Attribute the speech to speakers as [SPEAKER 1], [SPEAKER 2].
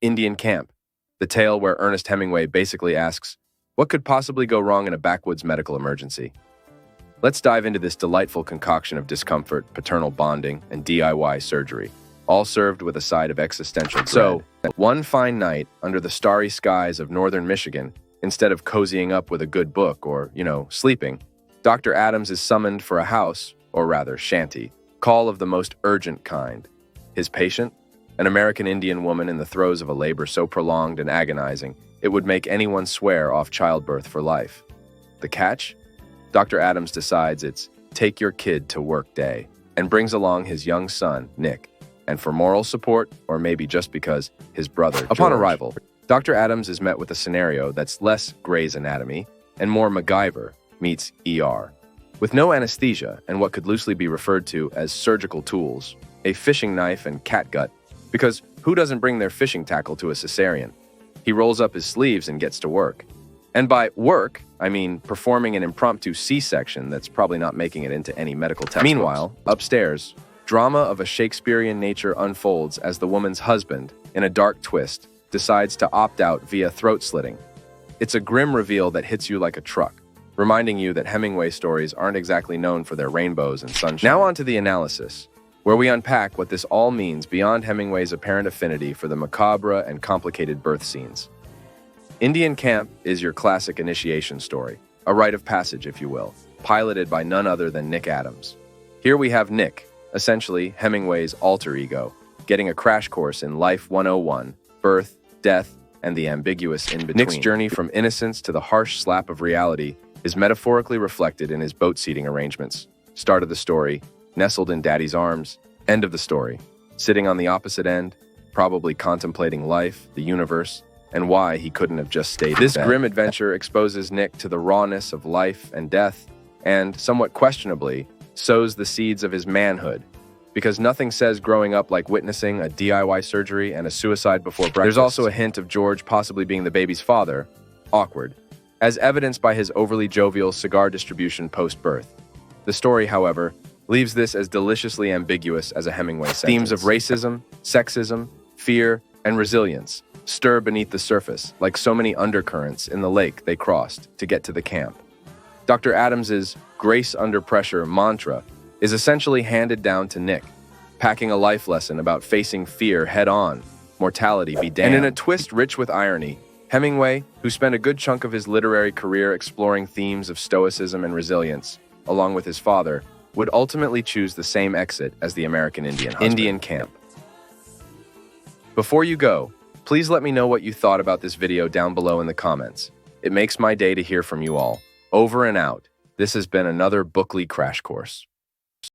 [SPEAKER 1] Indian Camp, the tale where Ernest Hemingway basically asks, what could possibly go wrong in a backwoods medical emergency? Let's dive into this delightful concoction of discomfort, paternal bonding, and DIY surgery, all served with a side of existential dread. So, one fine night, under the starry skies of northern Michigan, instead of cozying up with a good book or, sleeping, Dr. Adams is summoned for a house, or rather shanty, call of the most urgent kind. His patient? An American Indian woman in the throes of a labor so prolonged and agonizing, it would make anyone swear off childbirth for life. The catch? Dr. Adams decides it's take your kid to work day and brings along his young son, Nick, and for moral support, or maybe just because his brother, George. Upon arrival, Dr. Adams is met with a scenario that's less Grey's Anatomy and more MacGyver meets ER. With no anesthesia and what could loosely be referred to as surgical tools, a fishing knife and catgut, because who doesn't bring their fishing tackle to a cesarean? He rolls up his sleeves and gets to work. And by work, I mean performing an impromptu C-section that's probably not making it into any medical textbooks. Meanwhile, upstairs, drama of a Shakespearean nature unfolds as the woman's husband, in a dark twist, decides to opt out via throat slitting. It's a grim reveal that hits you like a truck, reminding you that Hemingway stories aren't exactly known for their rainbows and sunshine. Now on to the analysis, where we unpack what this all means beyond Hemingway's apparent affinity for the macabre and complicated birth scenes. Indian Camp is your classic initiation story, a rite of passage, if you will, piloted by none other than Nick Adams. Here we have Nick, essentially Hemingway's alter ego, getting a crash course in Life 101, birth, death, and the ambiguous in-between. Nick's journey from innocence to the harsh slap of reality is metaphorically reflected in his boat seating arrangements. Start of the story, nestled in daddy's arms. End of the story, sitting on the opposite end, probably contemplating life, the universe, and why he couldn't have just stayed in bed. This grim adventure exposes Nick to the rawness of life and death, and, somewhat questionably, sows the seeds of his manhood, because nothing says growing up like witnessing a DIY surgery and a suicide before breakfast. There's also a hint of George possibly being the baby's father, awkward, as evidenced by his overly jovial cigar distribution post-birth. The story, however, leaves this as deliciously ambiguous as a Hemingway sentence. Themes of racism, sexism, fear, and resilience stir beneath the surface like so many undercurrents in the lake they crossed to get to the camp. Dr. Adams's grace under pressure mantra is essentially handed down to Nick, packing a life lesson about facing fear head-on, mortality be damned. And in a twist rich with irony, Hemingway, who spent a good chunk of his literary career exploring themes of stoicism and resilience, along with his father, would ultimately choose the same exit as the American Indian husband. Indian Camp. Before you go, please let me know what you thought about this video down below in the comments. It makes my day to hear from you all. Over and out. This has been another Bookly Crash Course.